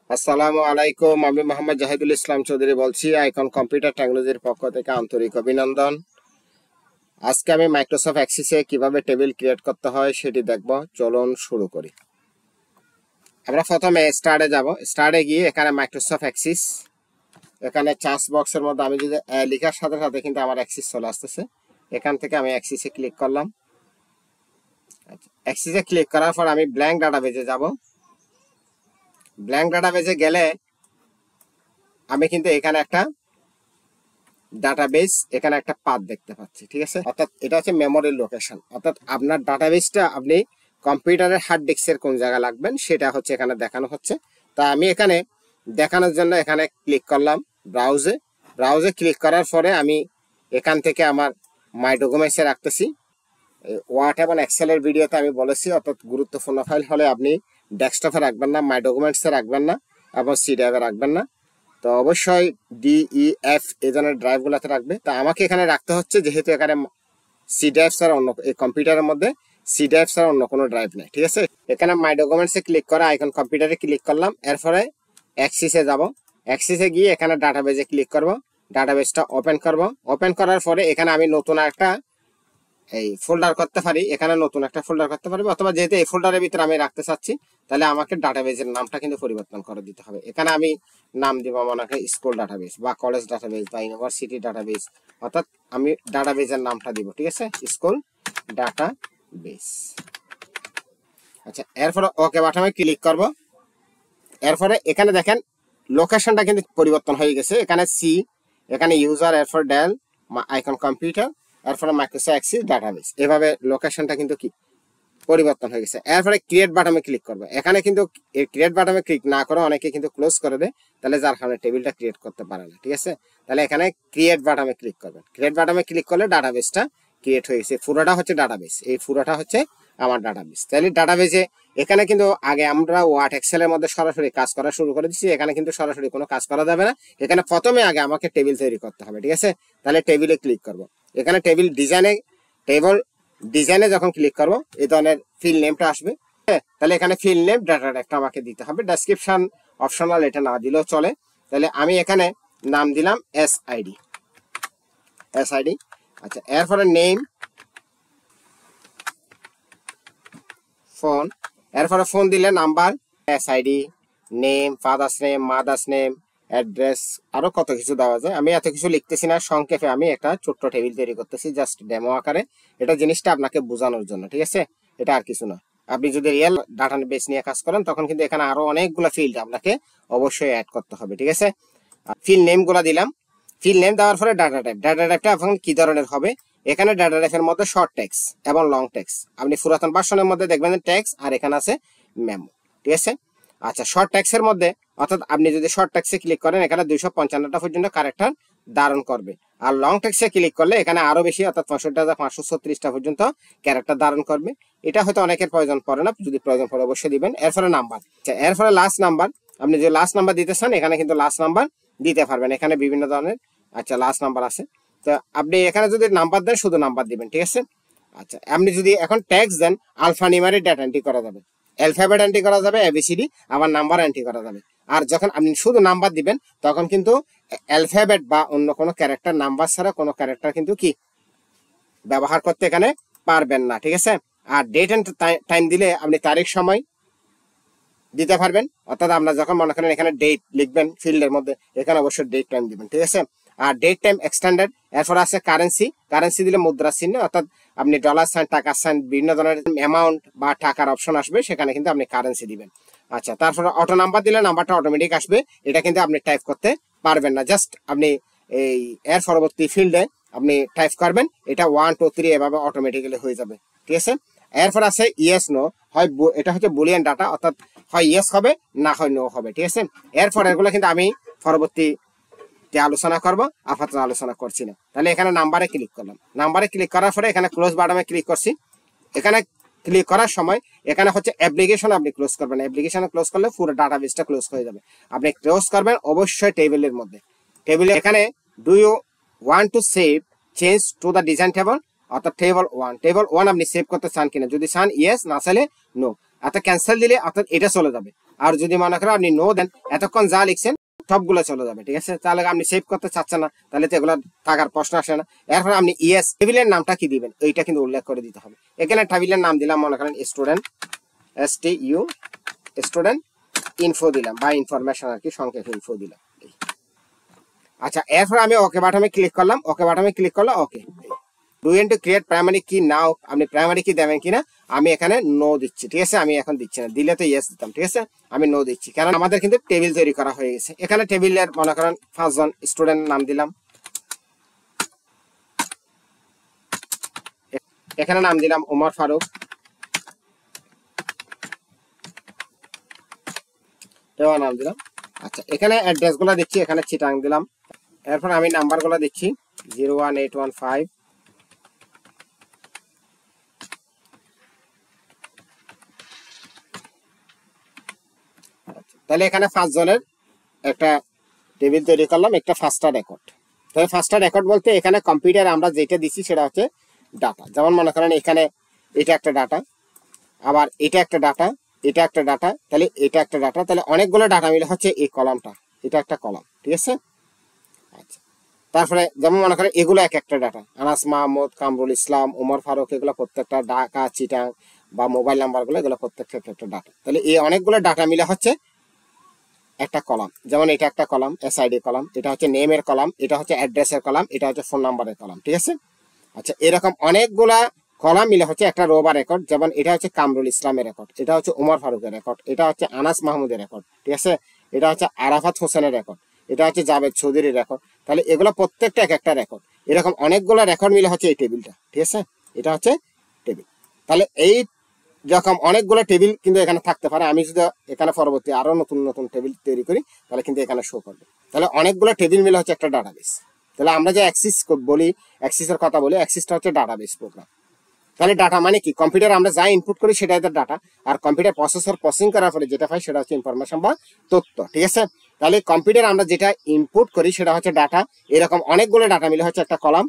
আসসালামু আলাইকুম, আমি মোহাম্মদ জাহিদুল ইসলাম চৌধুরী বলছি আইকন কম্পিউটার টেকনোলজির পক্ষ থেকে আন্তরিক অভিনন্দন। আজকে আমি মাইক্রোসফট এক্সেসে কিভাবে টেবিল ক্রিয়েট করতে হয় সেটি দেখব। চলুন শুরু করি। আমরা প্রথমে স্টার্টে যাব। স্টার্টে গিয়ে এখানে মাইক্রোসফট এক্সেস, এখানে চার্জ বক্সের মধ্যে আমি যদি লেখার সাথে সাথে কিন্তু আমার এক্সেস চলে আসতেছে। এখান থেকে আমি এক্সেসে ক্লিক করলাম। এক্সেসে ক্লিক করার পর আমি ব্ল্যাঙ্ক ডাটাবেজে যাব। ব্ল্যাঙ্ক ডাটাবেজে গেলে আমি কিন্তু এখানে একটা ডাটাবেস, এখানে একটা পাথ দেখতে পাচ্ছি, ঠিক আছে। অর্থাৎ এটা হচ্ছে মেমোরি লোকেশন, অর্থাৎ আপনার ডাটাবেসটা আপনি কম্পিউটারের হার্ড ডিস্কের কোন জায়গায় লাগবেন সেটা হচ্ছে এখানে দেখানো হচ্ছে। তা আমি এখানে দেখানোর জন্য এখানে ক্লিক করলাম ব্রাউজে ক্লিক করার পরে আমি এখান থেকে আমার মাই ডকুমেন্টসে রাখতেছি। ওয়ার্ড এবং এক্সেলের ভিডিওতে আমি বলেছি, অর্থাৎ গুরুত্বপূর্ণ ফাইল হলে আপনি ডেস্কটপে রাখবেন না, মাই ডকুমেন্টসে রাখবেন না এবং সি ড্রাইভে রাখবেন না। তো অবশ্যই DEF এই ধরনের ড্রাইভগুলোতে রাখবে। তা আমাকে এখানে রাখতে হচ্ছে, যেহেতু এখানে সি ড্রাইভ ছাড়া অন্য এই কম্পিউটারের মধ্যে সি ড্রাইভ ছাড়া অন্য কোনো ড্রাইভ নেই, ঠিক আছে। এখানে মাই ডকুমেন্টসে ক্লিক করা, আইকন কম্পিউটারে ক্লিক করলাম। এরপরে এক্সেসে যাব। এক্সেসে গিয়ে এখানে ডাটাবেজে ক্লিক করব, ডাটাবেসটা ওপেন করব। ওপেন করার পরে এখানে আমি নতুন একটা এই ফোল্ডার করতে পারি, এখানে নতুন একটা ফোল্ডার করতে পারবো, অথবা যেহেতু এই ফোল্ডারের ভিতরে আমি রাখতে চাচ্ছি তাহলে আমাকে ডাটাবেজের নামটা কিন্তু পরিবর্তন করে দিতে হবে। এখানে আমি নাম দিব মনে হয় স্কুল ডাটাবেস বা কলেজ ডাটাবেস বা ইউনিভার্সিটি ডাটাবেস, অর্থাৎ আমি ডাটাবেজের নামটা দিব, ঠিক আছে, স্কুল ডাটাবেস। আচ্ছা, এরপরে ওকে বাটনে ক্লিক করব। এরপরে এখানে দেখেন লোকেশনটা কিন্তু পরিবর্তন হয়ে গেছে। এখানে সি, এখানে ইউজার, এরপর ডেল, আইকন কম্পিউটার, এরপরে মাইক্রোসফট এক্সেস ডাটাবেস, এভাবে লোকেশনটা কিন্তু কি পরিবর্তন হয়ে গেছে। এরপরে ক্রিয়েট বাটনে ক্লিক করবে। এখানে কিন্তু এই ক্রিয়েট বাটনে ক্লিক না করে অনেকে কিন্তু ক্লোজ করে দেয়, তাহলে যার কারণে টেবিলটা ক্রিয়েট করতে পারে না, ঠিক আছে। তাহলে এখানে ক্রিয়েট বাটনে ক্লিক করবেন। ক্রিয়েট বাটনে ক্লিক করলে ডাটাবেসটা ক্রিয়েট হয়ে গেছে। পুরোটা হচ্ছে ডাটাবেস, এই পুরোটা হচ্ছে আমার ডাটাবেস। তাহলে ডাটাবেসে এখানে কিন্তু আগে আমরা ওয়ার্ড এক্সেলের মধ্যে সরাসরি কাজ করা শুরু করে দিচ্ছি, এখানে কিন্তু সরাসরি কোনো কাজ করা যাবে না। এখানে প্রথমে আগে আমাকে টেবিল তৈরি করতে হবে, ঠিক আছে। তাহলে টেবিলে ক্লিক করব। এখানে টেবিল ডিজাইনে যখন ক্লিক করবো এই ধরনের ফিল নেমটা আসবে। তাহলে এখানে ফিল নেম ডাটা একটা আমাকে দিতে হবে। ডেসক্রিপশন অপশনাল, এটা না দিলেও চলে। তাহলে আমি এখানে নাম দিলাম SID। আচ্ছা, এরপরে নেম, ফোন, এরপরে ফোন দিলে number, SID, name, father's name, mother's name, address, আরো কত কিছু দেওয়া যায়। আমি এত কিছু লিখতেছি না, সংক্ষেপে আমি একটা ছোট্ট টেবিল তৈরি করতেছি, জাস্ট ডেমো আকারে। এটা জিনিসটা আপনাকে বোঝানোর জন্য, ঠিক আছে, এটা আর কিছু না। আপনি যদি রিয়েল ডাটা বেস নিয়ে কাজ করেন তখন কিন্তু এখানে আরো অনেকগুলো ফিল্ড আপনাকে অবশ্যই অ্যাড করতে হবে, ঠিক আছে। ফিল্ড নেম গুলা দিলাম। ফিল্ড নেম দেওয়ার পরে ডাটা টাইপটা এখন কি ধরনের হবে। এখানে ডাটা টাইপের মধ্যে শর্ট টেক্সট এবং লং টেক্সট, আপনি পুরাতন ভার্সনের মধ্যে দেখবেন টেক্সট আর এখানে আছে মেমো, ঠিক আছে। আচ্ছা, শর্ট টেক্সটের মধ্যে, অর্থাৎ আপনি যদি শর্ট টেক্সটে ক্লিক করেন এখানে 255টা পর্যন্ত ক্যারেক্টার ধারণ করবে। আর লং টেক্সটে ক্লিক করলে এখানে আরো বেশি, অর্থাৎ 65,536টা পর্যন্ত ক্যারেক্টার ধারণ করবে। এটা হয়তো অনেকের প্রয়োজন পড়ে না, যদি প্রয়োজন পড়ে অবশ্যই দিবেন। এরপরে নাম্বার, এরপরে লাস্ট নাম্বার, আপনি যে লাস্ট নাম্বার দিতে চান এখানে কিন্তু লাস্ট নাম্বার দিতে পারবেন। এখানে বিভিন্ন ধরনের আচ্ছা লাস্ট নাম্বার আছে, তো আপনি এখানে যদি নাম্বার দেন শুধু নাম্বার দিবেন, ঠিক আছে। আচ্ছা, আপনি যদি এখন ট্যাক্স দেন আলফানিউমেরিক ডেটা এন্ট্রি করা যাবে, অ্যালফাবেট এন্ট্রি করা যাবে, ABCD, আবার নাম্বার এন্ট্রি করা যাবে। আর যখন আপনি শুধু নাম্বার দিবেন তখন কিন্তু অ্যালফাবেট বা অন্য কোনো ক্যারেক্টার, নাম্বার ছাড়া কোনো ক্যারেক্টার কিন্তু কি ব্যবহার করতে এখানে পারবেন না, ঠিক আছে। আর ডেট এন্ড টাইম দিলে আপনি তারিখ সময় দিতে পারবেন, অর্থাৎ আপনার যখন মনে করেন এখানে ডেট লিখবেন ফিল্ডের মধ্যে, এখানে অবশ্যই ডেট টাইম দিবেন, ঠিক আছে। আর ডেট টাইম এক্সটেন্ডেড, এরপর আছে কারেন্সি দিলে মুদ্রা চিহ্ন, অর্থাৎ আপনি ডলার সাইন, টাকা সাইন, বিভিন্ন ধরনের অ্যামাউন্ট বা টাকার অপশন আসবে, সেখানে কিন্তু আপনি কারেন্সি দিবেন। আচ্ছা, তারপরে অটো নাম্বার দিলে নাম্বারটা অটোমেটিক আসবে, এটা কিন্তু আপনি টাইপ করতে পারবেন না, জাস্ট আপনি এই এর পরবর্তী ফিল্ডে আপনি টাইপ করবেন, এটা 1 2 3 এভাবে অটোমেটিক্যালি হয়ে যাবে, ঠিক আছে। এরপর আছে ইয়েস নো, হয় এটা হচ্ছে বুলিয়ান ডাটা, অর্থাৎ হয় ইয়েস হবে না হয় নো হবে, ঠিক আছে। এরপর এগুলো কিন্তু আমি পরবর্তী আলোচনা করব, আপাতত আলোচনা করছি না। তাহলে এখানে নাম্বারে ক্লিক করলাম। নাম্বারে ক্লিক করার পরে এখানে ক্লোজ বাটনে ক্লিক করছি। এখানে ক্লিক করার সময় এখানে হচ্ছে অ্যাপ্লিকেশন, আপনি ক্লোজ করবেন। অ্যাপ্লিকেশনে ক্লোজ করলে পুরো ডাটাবেসটা ক্লোজ হয়ে যাবে। আপনি ক্লোজ করবেন অবশ্যই টেবিলের মধ্যে। টেবিলে এখানে do you want to save change to the design table, অর্থাৎ টেবল ওয়ান আপনি সেভ করতে চান কিনা, যদি চান ইয়েস, না চাইলে নো, অর্থাৎ ক্যান্সেল দিলে অর্থাৎ এটা চলে যাবে। আর যদি মনে করেন আপনি নো দেন, এতক্ষণ যা লিখছেন সবগুলো চলে যাবে, ঠিক আছে। তাহলে আপনি সেভ করতে চাচ্ছেন না, তাহলে তো এগুলো থাকার প্রশ্ন আসে না। এরপর আপনি ইয়েস, টেবিলের নামটা কি দিবেন এইটা কিন্তু উল্লেখ করে দিতে হবে। এখানে টেবিলের নাম দিলাম মনে করেন স্টুডেন্ট, STU স্টুডেন্ট ইনফো দিলাম, বা ইনফরমেশন আর কি, সংক্ষেপে ইনফো দিলাম। আচ্ছা, এরপর আমি ওকে বাটনে ক্লিক করলাম, ওকে বাটনে ক্লিক করলে okay. Do you want to create primary key now, আপনি প্রাইমারি কি দেবেন কিনা, আমি এখানে নো দিচ্ছি, ঠিক আছে। আমি এখন দিচ্ছি না, দিলে তো ইয়েস দিতাম, ঠিক আছে। আমি নো দিচ্ছি, কারণ আমাদের কিন্তু টেবিল তৈরি করা হয়ে গেছে। এখানে টেবিলের মনে করেন 5 জন স্টুডেন্ট নাম দিলাম, এখানে নাম দিলাম ওমর ফারুক, এবার নাম দিলাম। আচ্ছা, এখানে অ্যাড্রেস গুলো দিচ্ছি, এখানে চিটাং দিলাম। এরপর আমি নাম্বার গুলো দিচ্ছি 01815। তাহলে এখানে 5 জনের একটা টেবিল তৈরি করলাম, একটা ফার্স্টার রেকর্ড। তাহলে ফার্স্টার রেকর্ড বলতে এখানে কম্পিউটারে আমরা যেটা দিচ্ছি সেটা হচ্ছে ডাটা। যেমন মনে করেন এখানে এটা একটা ডাটা, আবার এটা একটা ডাটা, এটা একটা ডাটা, তাহলে এটা একটা ডাটা, তাহলে অনেকগুলো ডাটা মিলে হচ্ছে এই কলামটা, এটা একটা কলাম, ঠিক আছে। আচ্ছা, তারপরে যেমন মনে করেন এগুলো এক একটা ডাটা, আনাস মাহমুদ, কামরুল ইসলাম, ওমর ফারুক, এগুলো প্রত্যেকটা ঢাকা, চিটাং বা মোবাইল নাম্বারগুলো, এগুলো প্রত্যেকটা একটা ডাটা। তাহলে এই অনেকগুলো ডাটা মিলে হচ্ছে একটা কলাম। যেমন এটা একটা কলাম, SID কলাম, এটা হচ্ছে নেমের কলাম, এটা হচ্ছে অ্যাড্রেসের কলাম, এটা হচ্ছে ফোন নাম্বারের কলাম, ঠিক আছে। আচ্ছা, এরকম অনেকগুলা কলাম মিলে হচ্ছে একটা রো বা রেকর্ড। যেমন এটা হচ্ছে কামরুল ইসলামের রেকর্ড, এটা হচ্ছে ওমর ফারুকের রেকর্ড, এটা হচ্ছে আনাস মাহমুদের রেকর্ড, ঠিক আছে। এটা হচ্ছে আরাফাত হোসেনের রেকর্ড, এটা হচ্ছে জাভেদ চৌধুরীর রেকর্ড। তাহলে এগুলো প্রত্যেকটা এক একটা রেকর্ড, এরকম অনেকগুলো রেকর্ড মিলে হচ্ছে এই টেবিলটা, ঠিক আছে। এটা হচ্ছে টেবিল। তাহলে এই যখন অনেকগুলো টেবিল কিন্তু এখানে থাকতে পারে, আমি যদি এখানে পরবর্তী আরো নতুন নতুন টেবিল তৈরি করি তাহলে কিন্তু এখানে শো করবে। তাহলে অনেকগুলো টেবিল মিলে হচ্ছে একটা ডাটাবেস। তাহলে আমরা যে অ্যাক্সিস বলি, অ্যাক্সিসের কথা বলি, অ্যাক্সিসটা হচ্ছে ডাটাবেস প্রোগ্রাম। তাহলে ডাটা মানে কি, কম্পিউটার আমরা যা ইনপুট করি সেটা এদের ডাটা, আর কম্পিউটার প্রসেসর প্রসেসিং করার পরে যেটা পাই সেটা হচ্ছে ইনফরমেশন বা তথ্য, ঠিক আছে। তাহলে কম্পিউটার আমরা যেটা ইনপুট করি সেটা হচ্ছে ডাটা। এরকম অনেকগুলো ডাটা মিলে হচ্ছে একটা কলাম,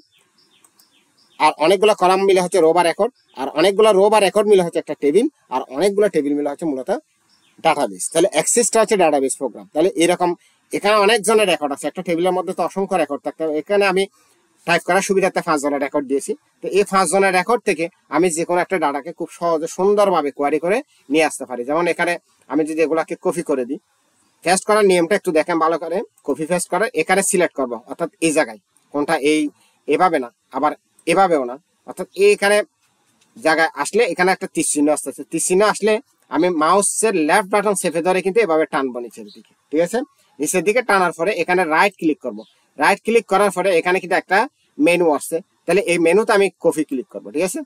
আর অনেকগুলো কলাম মিলে হচ্ছে রো বা রেকর্ড, আর অনেকগুলো রো বা রেকর্ড মিলে হচ্ছে একটা টেবিল, আর অনেকগুলো টেবিল মিলে হচ্ছে মূলত ডাটাবেস। তাহলে অ্যাক্সেসটা হচ্ছে ডাটাবেস প্রোগ্রাম। তাহলে এরকম এখানে অনেক জনের রেকর্ড আছে, একটা টেবিলের মধ্যে তো অসংখ্য রেকর্ড থাকতে হবে। এখানে আমি টাইপ করার সুবিধাতে 5 জনের রেকর্ড দিয়েছি। তো এই 5 জনের রেকর্ড থেকে আমি যে কোনো একটা ডাটাকে খুব সহজে সুন্দরভাবে কোয়ারি করে নিয়ে আসতে পারি। যেমন এখানে আমি যদি এগুলাকে কপি করে দিই, পেস্ট করার নিয়মটা একটু দেখেন ভালো করে। কপি পেস্ট করে এখানে সিলেক্ট করব, অর্থাৎ এই জায়গায় কোনটা, এভাবে না, আবার এভাবেও না, অর্থাৎ এইখানে জায়গায় আসলে এখানে একটা তীর চিহ্ন আসতেছে, তীর চিহ্ন আসলে আমি মাউসের লেফট বাটন চেপে ধরে কিন্তু এভাবে টানবো নিচের দিকে, ঠিক আছে। নিচের দিকে টানার পরে এখানে রাইট ক্লিক করব, রাইট ক্লিক করার পরে এখানে কিন্তু একটা মেনু আসছে, তাহলে এই মেনুতে আমি কপি ক্লিক করব, ঠিক আছে।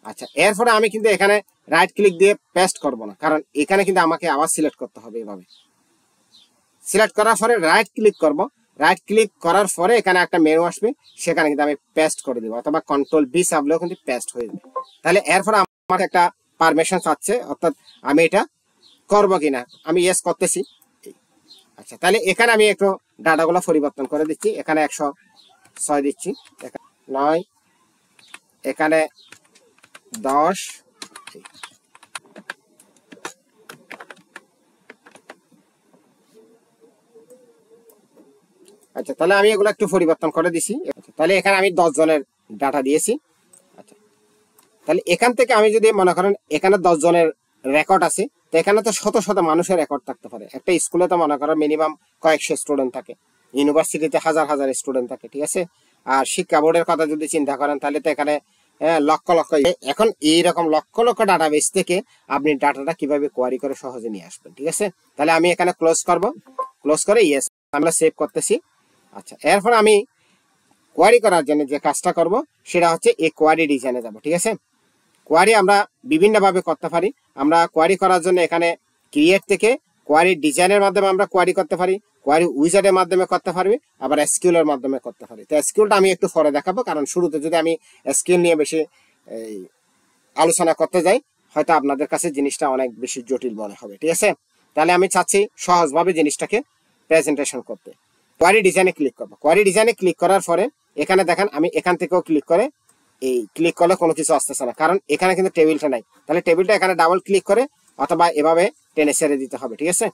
আচ্ছা, এরপরে আমি কিন্তু এখানে রাইট ক্লিক দিয়ে পেস্ট করব না, কারণ এখানে কিন্তু আমাকে আবার সিলেক্ট করতে হবে। এভাবে সিলেক্ট করার পরে রাইট ক্লিক করব, রাইট ক্লিক করার পরে এখানে একটা মেনু আসবে, সেখানে কিন্তু আমি পেস্ট করে দেবো, অথবা Ctrl+B চাপলেও কিন্তু পেস্ট হয়ে যাবে। তাহলে এরপরে আমার একটা পারমিশন চাচ্ছে, অর্থাৎ আমি এটা করবো কিনা, আমি ইয়েস করতেছি। আচ্ছা, তাহলে এখানে আমি একটু ডাটাগুলো পরিবর্তন করে দিচ্ছি। এখানে 106 দিচ্ছি, 9, এখানে 10। আচ্ছা, তাহলে আমি এগুলো একটু পরিবর্তন করে দিছি। তাহলে এখানে আমি 10 জনের ডাটা দিয়েছি। আচ্ছা, তাহলে এখান থেকে আমি যদি মনে করেন এখানে 10 জনের রেকর্ড আছে, তো এখানে তো শত শত মানুষের রেকর্ড থাকতে পারে। একটা স্কুলে তো মনে করেন মিনিমাম কয়েকশো স্টুডেন্ট থাকে, ইউনিভার্সিটিতে হাজার হাজার স্টুডেন্ট থাকে, ঠিক আছে। আর শিক্ষা বোর্ডের কথা যদি চিন্তা করেন তাহলে তো এখানে লক্ষ লক্ষ। এখন এইরকম লক্ষ লক্ষ ডাটাবেস থেকে আপনি ডাটাটা কিভাবে কোয়ারি করে সহজে নিয়ে আসবেন, ঠিক আছে। তাহলে আমি এখানে ক্লোজ করব, ক্লোজ করে ইয়েস আমরা সেভ করতেছি। আচ্ছা, এরপর আমি কোয়ারি করার জন্য যে কাজটা করব সেটা হচ্ছে এই কোয়ারি ডিজাইনে যাব, ঠিক আছে। কোয়ারি আমরা বিভিন্নভাবে করতে পারি। আমরা কোয়ারি করার জন্য এখানে ক্রিয়েট থেকে কোয়ারি ডিজাইনের মাধ্যমে আমরা কোয়ারি করতে পারি, কোয়ারি উইজার্ডের মাধ্যমে করতে পারবে, আবার এসকিউএল এর মাধ্যমে করতে পারি। তো এসকিউএলটা আমি একটু পরে দেখাবো, কারণ শুরুতে যদি আমি এসকিউএল নিয়ে বেশি আলোচনা করতে যাই হয়তো আপনাদের কাছে জিনিসটা অনেক বেশি জটিল মনে হবে, ঠিক আছে। তাহলে আমি চাচ্ছি সহজভাবে জিনিসটাকে প্রেজেন্টেশন করতে। কোয়ারি ডিজাইনে ক্লিক করবো, কোয়ারি ডিজাইনে ক্লিক করার পরে এখানে দেখেন আমি এখান থেকেও ক্লিক করে এই ক্লিক করলে কোনো কিছু আসতেছে না, কারণ এখানে কিন্তু টেবিলটা নাই। তাহলে টেবিলটা এখানে ডাবল ক্লিক করে অথবা এভাবে টেনে ছেড়ে দিতে হবে, ঠিক আছে।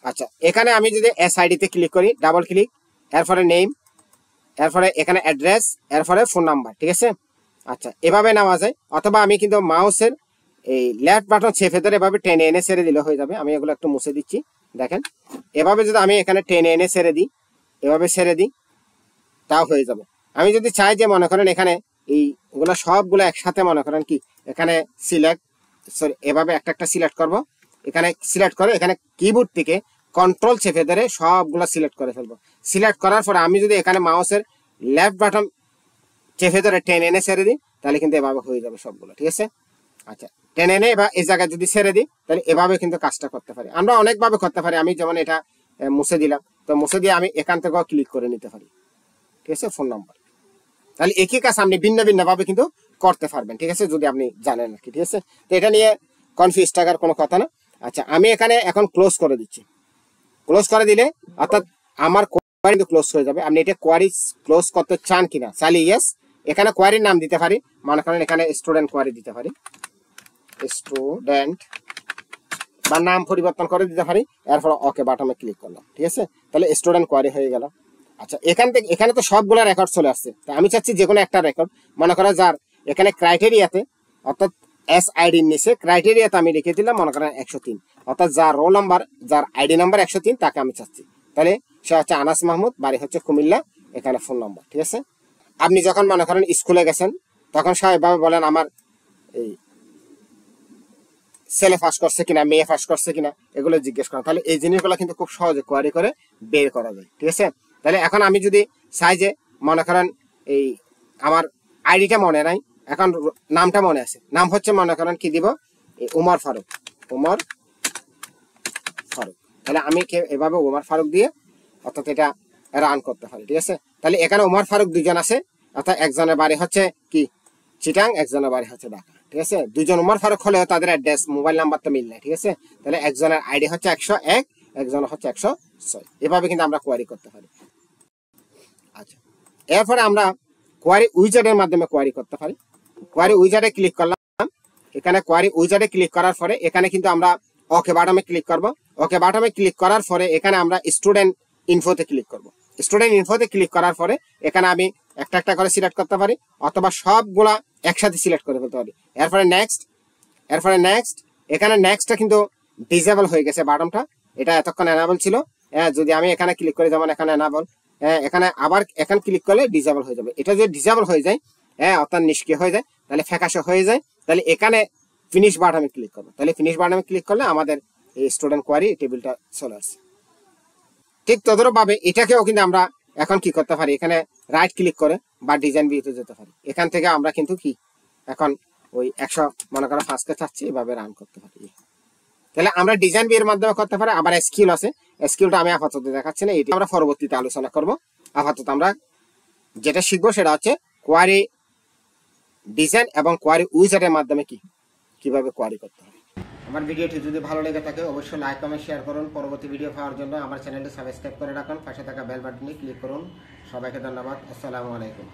আচ্ছা, এখানে আমি যদি SID তে ক্লিক করি, ডাবল ক্লিক, এরপরে নেম, এরপরে এখানে অ্যাড্রেস, এরপরে ফোন নাম্বার, ঠিক আছে। আচ্ছা, এভাবে নেওয়া যায়, অথবা আমি কিন্তু মাউসের এই লেফট বাটন চেপে ধরে এভাবে টেনে এনে ছেড়ে দিলে হয়ে যাবে। আমি এগুলো একটু মুছে দিচ্ছি, দেখেন। এভাবে যদি আমি এখানে টেনে এনে ছেড়ে দিই, এভাবে ছেড়ে দিই, তাও হয়ে যাবে। আমি যদি চাই যে মনে করেন এখানে এইগুলো সবগুলো একসাথে মনে করেন কি এখানে সিলেক্ট, সরি এভাবে একটা একটা সিলেক্ট করব, এখানে সিলেক্ট করে এখানে কিবোর্ড থেকে কন্ট্রোল চেপে ধরে সবগুলো সিলেক্ট করে ফেলবো। সিলেক্ট করার পরে আমি যদি এখানে মাউসের লেফট বাটন চেপে ধরে টেনে এনে ছেড়ে দিই, তাহলে কিন্তু এভাবে হয়ে যাবে সবগুলো, ঠিক আছে। আচ্ছা, টেনে এনে বা এই জায়গায় যদি ছেড়ে দিই, তাহলে এভাবে কিন্তু কাজটা করতে পারি। আমরা অনেকভাবে করতে পারি। আমি যেমন এটা মুছে দিলাম, তো মুছে দিয়ে আমি এখান থেকেও ক্লিক করে নিতে পারি, ঠিক আছে, ফোন নাম্বার। তাহলে একই কাজ আপনি ভিন্ন ভিন্ন ভাবে কিন্তু করতে পারবেন, ঠিক আছে, যদি আপনি জানেন আর কি, ঠিক আছে। তো এটা নিয়ে কনফিউজ থাকার কোনো কথা না। আচ্ছা, আমি এখানে এখন ক্লোজ করে দিচ্ছি। ক্লোজ করে দিলে অর্থাৎ আমার কোয়ারি কিন্তু ক্লোজ হয়ে যাবে। আপনি এটা কোয়ারি ক্লোজ করতে চান কিনা, চাইলে ইয়েস, এখানে কোয়ারির নাম দিতে পারি, মনে করেন এখানে স্টুডেন্ট কোয়ারি দিতে পারি, স্টুডেন্ট, বা নাম পরিবর্তন করে দিতে পারি। এরপর ওকে বাটনে ক্লিক করলাম, ঠিক আছে, তাহলে স্টুডেন্ট কোয়ারি হয়ে গেল। আচ্ছা, এখানে তো সবগুলো রেকর্ড চলে আসছে। আমি চাচ্ছি যে কোনো একটা রেকর্ড, মনে করা যার এখানে ক্রাইটেরিয়াতে অর্থাৎ SID এর নিচে ক্রাইটেরিয়াতে আমি লিখে দিলাম মনে করেন 103, অর্থাৎ যার রোল নাম্বার, যার ID নাম্বার 103 তাকে আমি চাচ্ছি। তাহলে সে হচ্ছে আনাস মাহমুদ, বাড়ি হচ্ছে কুমিল্লা, এখানে ফোন নাম্বার, ঠিক আছে। আপনি যখন মনে করেন স্কুলে গেছেন, তখন স্বাভাবিকভাবে বলেন আমার এই ছেলে পাস করছে কিনা, মেয়ে পাস করছে কিনা, এগুলো জিজ্ঞেস করেন। তাহলে এই জিনিসগুলো কিন্তু খুব সহজে কোয়ারি করে বের করা যায়, ঠিক আছে। তাহলে এখন আমি যদি চাই যে মনে করেন এই আমার আইডিটা মনে নাই, এখন নামটা মনে আছে, নাম হচ্ছে মনে করেন কি দিব, উমর ফারুক, উমর ফারুক। তাহলে আমি এভাবে উমর ফারুক দিয়ে অর্থাৎ এটা রান করতে পারি, ঠিক আছে। তাহলে এখানে উমর ফারুক দুজন আছে, অর্থাৎ একজনের বাড়ি হচ্ছে কি চিটাং, একজনের বাড়ি হচ্ছে ঢাকা, ঠিক আছে। দুজন উমর ফারুক হলেও তাদের অ্যাড্রেস, মোবাইল নাম্বার তো মিল নাই, ঠিক আছে। তাহলে একজনের ID হচ্ছে 101, একজনের হচ্ছে 106। এভাবে কিন্তু আমরা কোয়ারি করতে পারি। আচ্ছা, এরপরে আমরা কোয়ারি উইজার্ডের মাধ্যমে কোয়ারি করতে পারি। কোয়ারি উইজার্ডে ক্লিক করলাম, এখানে কোয়ারি উইজার্ডে ক্লিক করার পরে এখানে কিন্তু আমরা ওকে বাটনে ক্লিক করব। ওকে বাটনে ক্লিক করার পরে এখানে আমরা স্টুডেন্ট ইনফোতে ক্লিক করব। স্টুডেন্ট ইনফোতে ক্লিক করার পরে এখানে আমি একটা একটা করে সিলেক্ট করতে পারি, অথবা সবগুলা একসাথে সিলেক্ট করে ফেলতে পারি। এরপরে নেক্সট, এরপরে নেক্সট, এখানে নেক্সটটা কিন্তু ডিসেবল হয়ে গেছে বাটনটা, এটা এতক্ষণ এনাবল ছিল। যদি আমি এখানে ক্লিক করি, যেমন এখানে এনাবল, এখানে আবার এখানে ক্লিক করলে ডিসেবল হয়ে যাবে। এটা যদি ডিসেবল হয়ে যায়, অর্থাৎ নিষ্ক্রিয় হয়ে যায়, তাহলে ফ্যাকাশে হয়ে যায়, তাহলে এখানে ফিনিশ বাটনে ক্লিক করবো। তাহলে ফিনিশ বাটনে ক্লিক করলে আমাদের এই স্টুডেন্ট কোয়ারি টেবিলটা চলে আসছে। ঠিক তদরূপভাবে এটাকেও কিন্তু আমরা এখন কি করতে পারি, এখানে রাইট ক্লিক করে বা ডিজাইন ভিউতে যেতে পারি। এখান থেকে আমরা কিন্তু কি এখন ওই 100 মনে করা 5কে চাচ্ছি, এভাবে রান করতে পারি। তাহলে আমরা ডিজাইন ভিউর মাধ্যমে করতে পারি। আবার স্কিল আছে, স্কিলটা আমি আপাতত দেখাচ্ছি না, এটা আমরা পরবর্তীতে আলোচনা করব। আপাতত আমরা যেটা শিখবো সেটা হচ্ছে কোয়ারি ডিজাইন এবং কোয়ারি উইজার্ডের মাধ্যমে কিভাবে কোয়ারি করতে হবে। আমার ভিডিওটি যদি ভালো লেগে থাকে অবশ্যই লাইক কমেন্ট শেয়ার করুন। পরবর্তী ভিডিও পাওয়ার জন্য আমার চ্যানেলটি সাবস্ক্রাইব করে রাখুন, পাশে থাকা বেল বাটনে ক্লিক করুন। সবাইকে ধন্যবাদ। আসসালামু আলাইকুম।